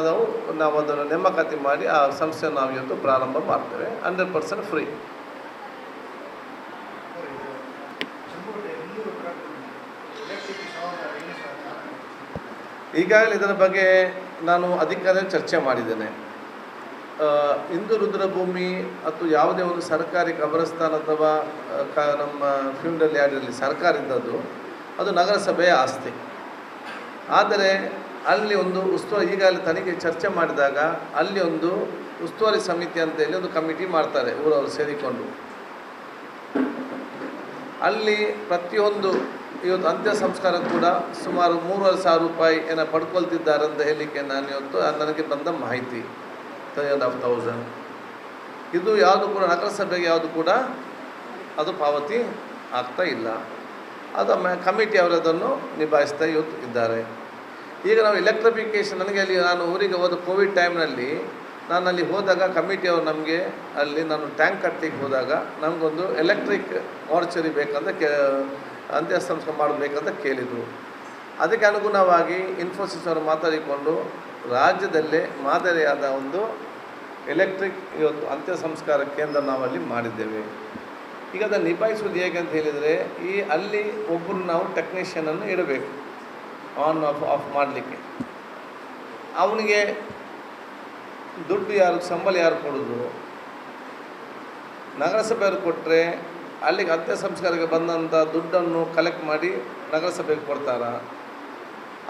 ನಾವು ಅದನ್ನು ನೇಮಕಾತಿ ಮಾಡಿ ಆ ಸಂಸ್ಥೆಯನ್ನು ನಾವು ಇವತ್ತು ಪ್ರಾರಂಭ ಮಾಡ್ತೇವೆ. 100% ಫ್ರೀ. ಈಗಾಗಲೇ ಇದರ ಬಗ್ಗೆ ನಾನು ಅಧಿಕಾರಿಯಲ್ಲಿ ಚರ್ಚೆ ಮಾಡಿದ್ದೇನೆ. ಹಿಂದೂ ರುದ್ರಭೂಮಿ ಅಥವಾ ಯಾವುದೇ ಒಂದು ಸರ್ಕಾರಿ ಕಬರಸ್ಥಾನ ಅಥವಾ ನಮ್ಮ ಫ್ಯೂನರಲ್ ಯಾರ್ಡಲ್ಲಿ ಸರ್ಕಾರ ಇದ್ದದ್ದು ಅದು ನಗರಸಭೆಯ ಆಸ್ತಿ. ಆದರೆ ಅಲ್ಲಿ ಒಂದು ಉಸ್ತುವಾರಿ, ಈಗಾಗಲೇ ತನಿಖೆ ಚರ್ಚೆ ಮಾಡಿದಾಗ ಅಲ್ಲಿ ಒಂದು ಉಸ್ತುವಾರಿ ಸಮಿತಿ ಅಂತೇಳಿ ಒಂದು ಕಮಿಟಿ ಮಾಡ್ತಾರೆ ಊರವರು ಸೇರಿಕೊಂಡು. ಅಲ್ಲಿ ಪ್ರತಿಯೊಂದು ಇವತ್ತು ಅಂತ್ಯ ಸಂಸ್ಕಾರ ಕೂಡ ಸುಮಾರು 3,500 ರೂಪಾಯಿ ಏನೋ ಪಡ್ಕೊಳ್ತಿದ್ದಾರೆ ಅಂತ ಹೇಳಲಿಕ್ಕೆ ನಾನು ಇವತ್ತು ನನಗೆ ಬಂದ ಮಾಹಿತಿ 3,500. ಇದು ಯಾವುದು ಕೂಡ ನಗರಸಭೆಗೆ ಯಾವುದು ಕೂಡ ಅದು ಪಾವತಿ ಆಗ್ತಾ ಇಲ್ಲ. ಅದು ಕಮಿಟಿ ಅವರು ಅದನ್ನು ನಿಭಾಯಿಸ್ತಾ ಇವತ್ತು ಇದ್ದಾರೆ. ಈಗ ನಾವು ಎಲೆಕ್ಟ್ರಿಫಿಕೇಷನ್, ನನಗೆ ಅಲ್ಲಿ ನಾನು ಊರಿಗೆ ಹೋದ ಕೋವಿಡ್ ಟೈಮ್ನಲ್ಲಿ ನಾನು ಅಲ್ಲಿ ಹೋದಾಗ ಕಮಿಟಿಯವರು ನಮಗೆ ಅಲ್ಲಿ ನಾನು ಟ್ಯಾಂಕ್ ಕಟ್ಟಲಿಕ್ಕೆ ಹೋದಾಗ ನಮಗೊಂದು ಎಲೆಕ್ಟ್ರಿಕ್ ಮಾರ್ಚರಿ ಬೇಕಂತ ಅಂತ್ಯ ಸಂಸ್ಕಾರ ಮಾಡಬೇಕಂತ ಕೇಳಿದರು. ಅದಕ್ಕೆ ಅನುಗುಣವಾಗಿ ಇನ್ಫೋಸಿಸ್ ಅವರು ಮಾತಾಡಿಕೊಂಡು ರಾಜ್ಯದಲ್ಲೇ ಮಾದರಿಯಾದ ಒಂದು ಎಲೆಕ್ಟ್ರಿಕ್ ಇವತ್ತು ಅಂತ್ಯ ಸಂಸ್ಕಾರ ಕೇಂದ್ರ ನಾವಲ್ಲಿ ಮಾಡಿದ್ದೇವೆ. ಈಗ ಅದನ್ನು ನಿಭಾಯಿಸುವುದು ಹೇಗೆ ಅಂತ ಹೇಳಿದರೆ, ಅಲ್ಲಿ ಒಬ್ಬರು ನಾವು ಟೆಕ್ನಿಷಿಯನನ್ನು ಇಡಬೇಕು ಆನ್ ಆಫ್ ಮಾಡಲಿಕ್ಕೆ. ಅವನಿಗೆ ದುಡ್ಡು ಯಾರು ಸಂಬಳ ಯಾರು ಕೊಡೋದು? ನಗರಸಭೆಯವರು ಕೊಟ್ಟರೆ ಅಲ್ಲಿಗೆ ಅಂತ್ಯ ಸಂಸ್ಕಾರಕ್ಕೆ ಬಂದಂಥ ದುಡ್ಡನ್ನು ಕಲೆಕ್ಟ್ ಮಾಡಿ ನಗರಸಭೆಗೆ ಕೊಡ್ತಾರಾ,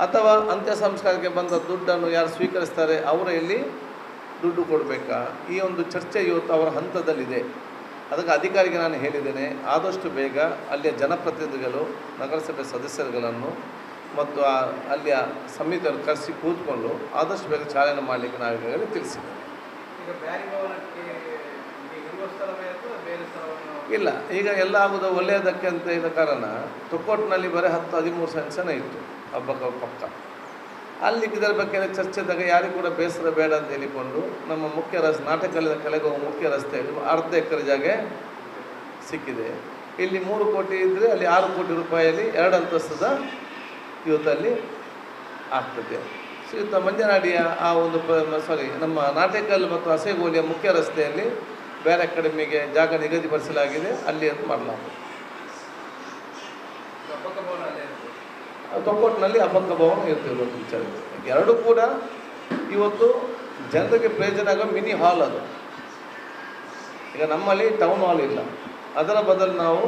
ಅಥವಾ ಅಂತ್ಯ ಸಂಸ್ಕಾರಕ್ಕೆ ಬಂದ ದುಡ್ಡನ್ನು ಯಾರು ಸ್ವೀಕರಿಸ್ತಾರೆ ಅವರ ಇಲ್ಲಿ ದುಡ್ಡು ಕೊಡಬೇಕಾ? ಈ ಒಂದು ಚರ್ಚೆ ಇವತ್ತು ಅವರ ಹಂತದಲ್ಲಿದೆ. ಅದಕ್ಕೆ ಅಧಿಕಾರಿಗೆ ನಾನು ಹೇಳಿದ್ದೇನೆ, ಆದಷ್ಟು ಬೇಗ ಅಲ್ಲಿಯ ಜನಪ್ರತಿನಿಧಿಗಳು, ನಗರಸಭೆ ಸದಸ್ಯರುಗಳನ್ನು ಮತ್ತು ಅಲ್ಲಿಯ ಸಮಿತಿಯನ್ನು ಕರೆಸಿ ಕೂತ್ಕೊಂಡು ಆದಷ್ಟು ಬೇಗ ಚಾಲನೆ ಮಾಡಲಿಕ್ಕೆ ನಾವು ಈಗಾಗಲೇ ತಿಳಿಸಿದ್ದೇವೆ. ಇಲ್ಲ, ಈಗ ಎಲ್ಲ ಆಗೋದು ಒಳ್ಳೆಯದಕ್ಕೆ ಅಂತ ಇದ್ದ ಕಾರಣ ತೊಕ್ಕೋಟ್ನಲ್ಲಿ ಬರೀ 10-13 ಸೆನ್ಸನೇ ಇತ್ತು ಹಬ್ಬಕ್ಕೆ ಪಕ್ಕ. ಅಲ್ಲಿ ಇದರ ಬಗ್ಗೆ ಚರ್ಚೆದಾಗ ಯಾರಿಗೂ ಕೂಡ ಬೇಸರ ಬೇಡ ಅಂತ ಹೇಳಿಕೊಂಡು ನಮ್ಮ ಮುಖ್ಯ ರಸ್ತೆ, ನಾಟಕದ ಕೆಳಗೆ ಹೋಗುವ ಮುಖ್ಯ ರಸ್ತೆಯಲ್ಲಿ ಅರ್ಧ ಎಕರೆ ಜಾಗ ಸಿಕ್ಕಿದೆ. ಇಲ್ಲಿ 3 ಕೋಟಿ ಇದ್ದರೆ ಅಲ್ಲಿ 6 ಕೋಟಿ ರೂಪಾಯಿಯಲ್ಲಿ 2 ಅಂತಸ್ತದ ಇವತ್ತಲ್ಲಿ ಆಗ್ತದೆ. ಶ್ರೀಯುತ ಮಂಜನಾಡಿಯ ಆ ಒಂದು ನಮ್ಮ ನಾಟಕಲ್ ಮತ್ತು ಹಸೆಗೋಲಿಯ ಮುಖ್ಯ ರಸ್ತೆಯಲ್ಲಿ ಬೇರೆ ಅಕಾಡೆಮಿಗೆ ಜಾಗ ನಿಗದಿಪಡಿಸಲಾಗಿದೆ, ಅಲ್ಲಿ ಅಂತ ಮಾಡಲಾಗಿದೆ. ತೊಕ್ಕೋಟ್ನಲ್ಲಿ ಅಬ್ಬಕ್ಕ ಭವನ ಇರ್ತಿರೋದು ವಿಚಾರ. ಎರಡೂ ಕೂಡ ಇವತ್ತು ಜನರಿಗೆ ಪ್ರಯೋಜನ ಆಗೋ ಮಿನಿ ಹಾಲ್ ಅದು. ಈಗ ನಮ್ಮಲ್ಲಿ ಟೌನ್ ಹಾಲ್ ಇಲ್ಲ, ಅದರ ಬದಲು ನಾವು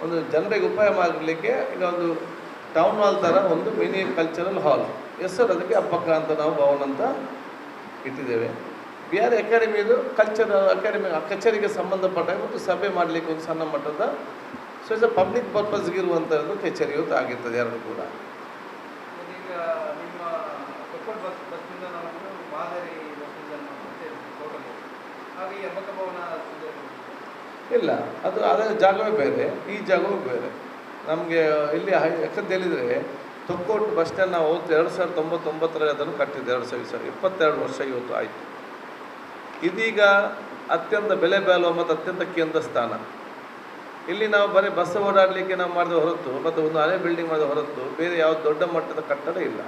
ಒಂದು ಜನರಿಗೆ ಉಪಾಯ ಮಾಡಲಿಕ್ಕೆ ಈಗ ಒಂದು ಟೌನ್ ಹಾಲ್ ಥರ ಒಂದು ಮಿನಿ ಕಲ್ಚರಲ್ ಹಾಲ್, ಹೆಸರು ಅದಕ್ಕೆ ಅಬ್ಬಕ್ಕ ಅಂತ ನಾವು ಭವನ ಅಂತ ಇಟ್ಟಿದ್ದೇವೆ. ಬಿ ಆರ್ ಅಕಾಡೆಮಿದು ಕಲ್ಚರಲ್ ಅಕಾಡೆಮಿ ಕಚೇರಿಗೆ ಸಂಬಂಧಪಟ್ಟ ಮತ್ತು ಸಭೆ ಮಾಡಲಿಕ್ಕೆ ಒಂದು ಸಣ್ಣ ಮಟ್ಟದ ಸೊ ಪಬ್ಲಿಕ್ ಪರ್ಪಸ್ಗಿರುವಂಥದ್ದು ಕಚೇರಿ ಇವತ್ತು ಆಗಿರ್ತದೆ ಎರಡು ಕೂಡ. ಇಲ್ಲ, ಅದು ಅದೇ ಜಾಗವೇ ಬೇರೆ, ಈ ಜಾಗವೂ ಬೇರೆ. ನಮಗೆ ಇಲ್ಲಿ ಯಾಕಂತ ಹೇಳಿದರೆ ತೊಕ್ಕೋಟು ಬಸ್ ಸ್ಟ್ಯಾಂಡ್ ನಾವು 2099ರಲ್ಲಿ ಅದನ್ನು ಕಟ್ಟಿದ್ದೆ. 22 ವರ್ಷ ಇವತ್ತು ಆಯಿತು. ಇದೀಗ ಅತ್ಯಂತ ಬೆಲೆ ಬಾಳುವ ಮತ್ತು ಅತ್ಯಂತ ಕೇಂದ್ರ ಸ್ಥಾನ. ಇಲ್ಲಿ ನಾವು ಬರೀ ಬಸ್ ಓಡಾಡಲಿಕ್ಕೆ ನಾವು ಮಾಡಿದ ಹೊರತು ಮತ್ತು ಒಂದು ಹಳೆ ಬಿಲ್ಡಿಂಗ್ ಮಾಡಿದ ಹೊರತು ಬೇರೆ ಯಾವ ದೊಡ್ಡ ಮಟ್ಟದ ಕಟ್ಟಡ ಇಲ್ಲ.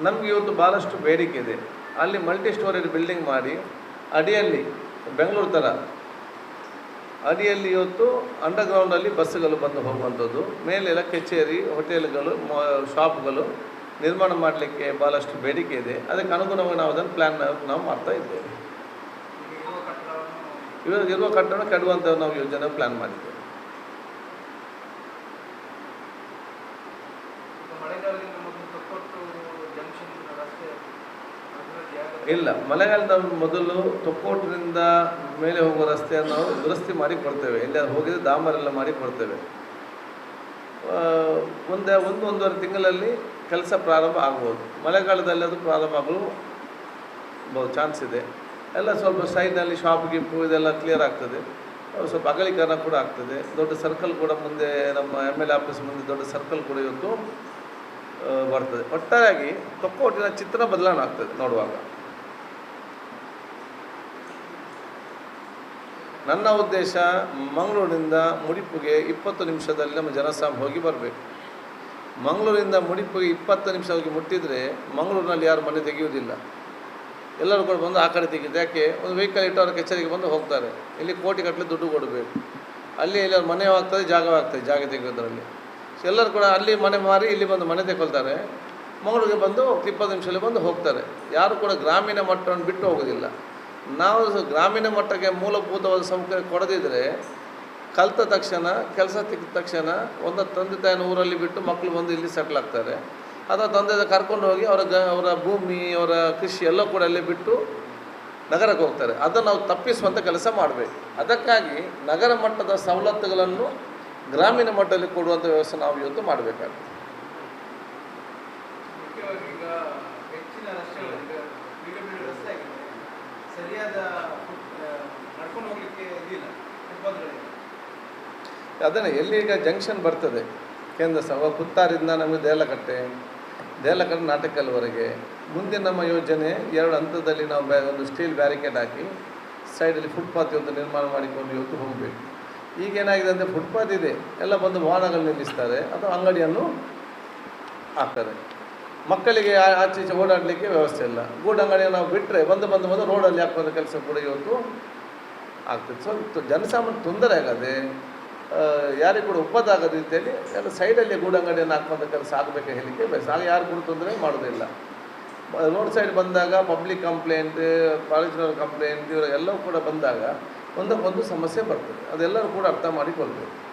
ನಮಗೆ ಇವತ್ತು ಭಾಳಷ್ಟು ಬೇಡಿಕೆ ಇದೆ. ಅಲ್ಲಿ ಮಲ್ಟಿ ಸ್ಟೋರೇಜ್ ಬಿಲ್ಡಿಂಗ್ ಮಾಡಿ ಅಡಿಯಲ್ಲಿ ಬೆಂಗಳೂರು ಥರ ಅಡಿಯಲ್ಲಿ ಇವತ್ತು ಅಂಡರ್ಗ್ರೌಂಡಲ್ಲಿ ಬಸ್ಸುಗಳು ಬಂದು ಹೋಗುವಂಥದ್ದು, ಮೇಲೆಲ್ಲ ಕಚೇರಿ, ಹೋಟೆಲ್ಗಳು, ಶಾಪ್ಗಳು ನಿರ್ಮಾಣ ಮಾಡಲಿಕ್ಕೆ ಭಾಳಷ್ಟು ಬೇಡಿಕೆ ಇದೆ. ಅದಕ್ಕೆ ಅನುಗುಣವಾಗಿ ನಾವು ಅದನ್ನು ಪ್ಲ್ಯಾನ್ ನಾವು ಮಾಡ್ತಾ ಇದ್ದೇವೆ. ಇವಾಗ ಇರುವ ಕಟ್ಟಡ ಕೆಡುವಂಥ ನಾವು ಯೋಜನೆ ಪ್ಲ್ಯಾನ್ ಮಾಡಿದ್ದೇವೆ. ಇಲ್ಲ, ಮಳೆಗಾಲದ ಮೊದಲು ತೊಕ್ಕೋಟಿನಿಂದ ಮೇಲೆ ಹೋಗುವ ರಸ್ತೆಯನ್ನು ನಾವು ದುರಸ್ತಿ ಮಾಡಿ ಕೊಡ್ತೇವೆ. ಇಲ್ಲಿ ಹೋಗಿದ್ರೆ ಡಾಂಬರೆಲ್ಲ ಮಾಡಿ ಕೊಡ್ತೇವೆ. ಒಂದೂವರೆ ತಿಂಗಳಲ್ಲಿ ಕೆಲಸ ಪ್ರಾರಂಭ ಆಗ್ಬೋದು. ಮಳೆಗಾಲದಲ್ಲಿ ಅದು ಪ್ರಾರಂಭ ಆಗಲು ಚಾನ್ಸ್ ಇದೆ. ಎಲ್ಲ ಸ್ವಲ್ಪ ಸೈಡ್ನಲ್ಲಿ ಶಾಪ್ ಗಿಪ್ಪು ಇದೆಲ್ಲ ಕ್ಲಿಯರ್ ಆಗ್ತದೆ. ಸ್ವಲ್ಪ ಅಗಲೀಕರಣ ಕೂಡ ಆಗ್ತದೆ. ದೊಡ್ಡ ಸರ್ಕಲ್ ಕೂಡ ಮುಂದೆ ನಮ್ಮ MLA ಆಫೀಸ್ ಮುಂದೆ ದೊಡ್ಡ ಸರ್ಕಲ್ ಕೂಡ ಇವತ್ತು ಬರ್ತದೆ. ಒಟ್ಟಾರೆಯಾಗಿ ತೊಕ್ಕೋಟಿನ ಚಿತ್ರ ಬದಲಾವಣೆ ಆಗ್ತದೆ ನೋಡುವಾಗ. ನನ್ನ ಉದ್ದೇಶ ಮಂಗಳೂರಿನಿಂದ ಮುಡಿಪುಗೆ 20 ನಿಮಿಷದಲ್ಲಿ ನಮ್ಮ ಜನಸಾಮಾನ್ಯ ಹೋಗಿ ಬರಬೇಕು. ಮಂಗಳೂರಿಂದ ಮುಡಿಪುಗೆ 20 ನಿಮಿಷ ಹೋಗಿ ಮುಟ್ಟಿದರೆ ಮಂಗಳೂರಿನಲ್ಲಿ ಯಾರು ಮನೆ ತೆಗೆಯುವುದಿಲ್ಲ. ಎಲ್ಲರೂ ಕೂಡ ಬಂದು ಆ ಕಡೆ ತೆಗೆದು, ಯಾಕೆ ಒಂದು ವೆಹಿಕಲ್ ಇಟ್ಟು ಅವರ ಕಚೇರಿಗೆ ಬಂದು ಹೋಗ್ತಾರೆ. ಇಲ್ಲಿ ಕೋಟಿ ಗಟ್ಟಲೆ ದುಡ್ಡು ಕೊಡಬೇಕು. ಅಲ್ಲಿ ಎಲ್ಲರೂ ಮನೆ ಆಗ್ತದೆ, ಜಾಗವಾಗ್ತದೆ ಜಾಗ ತೆಗೆಯೋದ್ರಲ್ಲಿ. ಸೊ ಎಲ್ಲರೂ ಕೂಡ ಅಲ್ಲಿ ಮನೆ ಮಾರಿ ಇಲ್ಲಿ ಬಂದು ಮನೆ ತೆಗೊಳ್ತಾರೆ. ಮಂಗಳೂರಿಗೆ ಬಂದು 20 ನಿಮಿಷದಲ್ಲಿ ಬಂದು ಹೋಗ್ತಾರೆ. ಯಾರು ಕೂಡ ಗ್ರಾಮೀಣ ಮಟ್ಟವನ್ನು ಬಿಟ್ಟು ಹೋಗೋದಿಲ್ಲ. ನಾವು ಗ್ರಾಮೀಣ ಮಟ್ಟಕ್ಕೆ ಮೂಲಭೂತವಾದ ಸೌಕರ್ಯ ಕೊಡದಿದ್ದರೆ ಕಲಿತ ತಕ್ಷಣ ಕೆಲಸ ತೆಗೆದ ತಕ್ಷಣ ಒಂದು ತಂದೆ ತಾಯಿನ ಊರಲ್ಲಿ ಬಿಟ್ಟು ಮಕ್ಕಳು ಬಂದು ಇಲ್ಲಿ ಸೆಟ್ಲ್ ಆಗ್ತಾರೆ. ಅಥವಾ ತಂದೆ ಕರ್ಕೊಂಡು ಹೋಗಿ ಅವರ ಭೂಮಿ, ಅವರ ಕೃಷಿ ಎಲ್ಲ ಕೂಡ ಅಲ್ಲೇ ಬಿಟ್ಟು ನಗರಕ್ಕೆ ಹೋಗ್ತಾರೆ. ಅದನ್ನು ನಾವು ತಪ್ಪಿಸುವಂಥ ಕೆಲಸ ಮಾಡಬೇಕು. ಅದಕ್ಕಾಗಿ ನಗರ ಮಟ್ಟದ ಸವಲತ್ತುಗಳನ್ನು ಗ್ರಾಮೀಣ ಮಟ್ಟದಲ್ಲಿ ಕೊಡುವಂಥ ವ್ಯವಸ್ಥೆ ನಾವು ಇವತ್ತು ಮಾಡಬೇಕಾಗ್ತದೆ. ಅದನ್ನೇ ಎಲ್ಲಿ ಈಗ ಜಂಕ್ಷನ್ ಬರ್ತದೆ ಕೇಂದ್ರ ಪುತ್ತಾರಿಂದ ನಮಗೆ ದೇಲಕಟ್ಟೆ ನಾಟಕಲ್ವರೆಗೆ ಮುಂದಿನ ನಮ್ಮ ಯೋಜನೆ 2 ಹಂತದಲ್ಲಿ ನಾವು ಒಂದು ಸ್ಟೀಲ್ ಬ್ಯಾರಿಕೇಡ್ ಹಾಕಿ ಸೈಡಲ್ಲಿ ಫುಟ್ಪಾತ್ ಇವತ್ತು ನಿರ್ಮಾಣ ಮಾಡಿಕೊಂಡು ಇವತ್ತು ಹೋಗಬೇಕು. ಈಗೇನಾಗಿದೆ ಅಂದರೆ ಫುಟ್ಪಾತ್ ಇದೆ, ಎಲ್ಲ ಬಂದು ವಾಹನಗಳು ನಿಲ್ಲಿಸ್ತಾರೆ ಅಥವಾ ಅಂಗಡಿಯನ್ನು ಹಾಕ್ತಾರೆ. ಮಕ್ಕಳಿಗೆ ಆಚೆ ಈಚೆ ಓಡಾಡಲಿಕ್ಕೆ ವ್ಯವಸ್ಥೆ ಇಲ್ಲ. ಗೂಡಂಗಡಿಯನ್ನು ನಾವು ಬಿಟ್ಟರೆ ಬಂದು ರೋಡಲ್ಲಿ ಹಾಕುವಂಥ ಕೆಲಸ ಕೂಡ ಇವತ್ತು ಆಗ್ತದೆ. ಸ್ವಲ್ಪ ಜನಸಾಮಾನ್ಯ ತೊಂದರೆ ಆಗದೆ, ಯಾರಿಗೂ ಕೂಡ ಉಪದಾಗದ ರೀತಿಯಲ್ಲಿ ಎಲ್ಲ ಸೈಡಲ್ಲಿ ಗೂಡಂಗಡಿಯನ್ನು ಹಾಕುವಂಥ ಕೆಲಸ ಆಗಬೇಕು ಹೇಳಲಿಕ್ಕೆ ಬಯಸ. ಆಗ ಯಾರು ಕೂಡ ತೊಂದರೆ ಮಾಡೋದಿಲ್ಲ. ರೋಡ್ ಸೈಡ್ ಬಂದಾಗ ಪಬ್ಲಿಕ್ ಕಂಪ್ಲೇಂಟ್, ಕಾಲೇಜಿನವ್ರ ಕಂಪ್ಲೇಂಟ್, ಇವರೆಲ್ಲವೂ ಕೂಡ ಬಂದಾಗ ಒಂದಕ್ಕೊಂದು ಸಮಸ್ಯೆ ಬರ್ತದೆ. ಅದೆಲ್ಲರೂ ಕೂಡ ಅರ್ಥ ಮಾಡಿಕೊಳ್ಬೇಕು.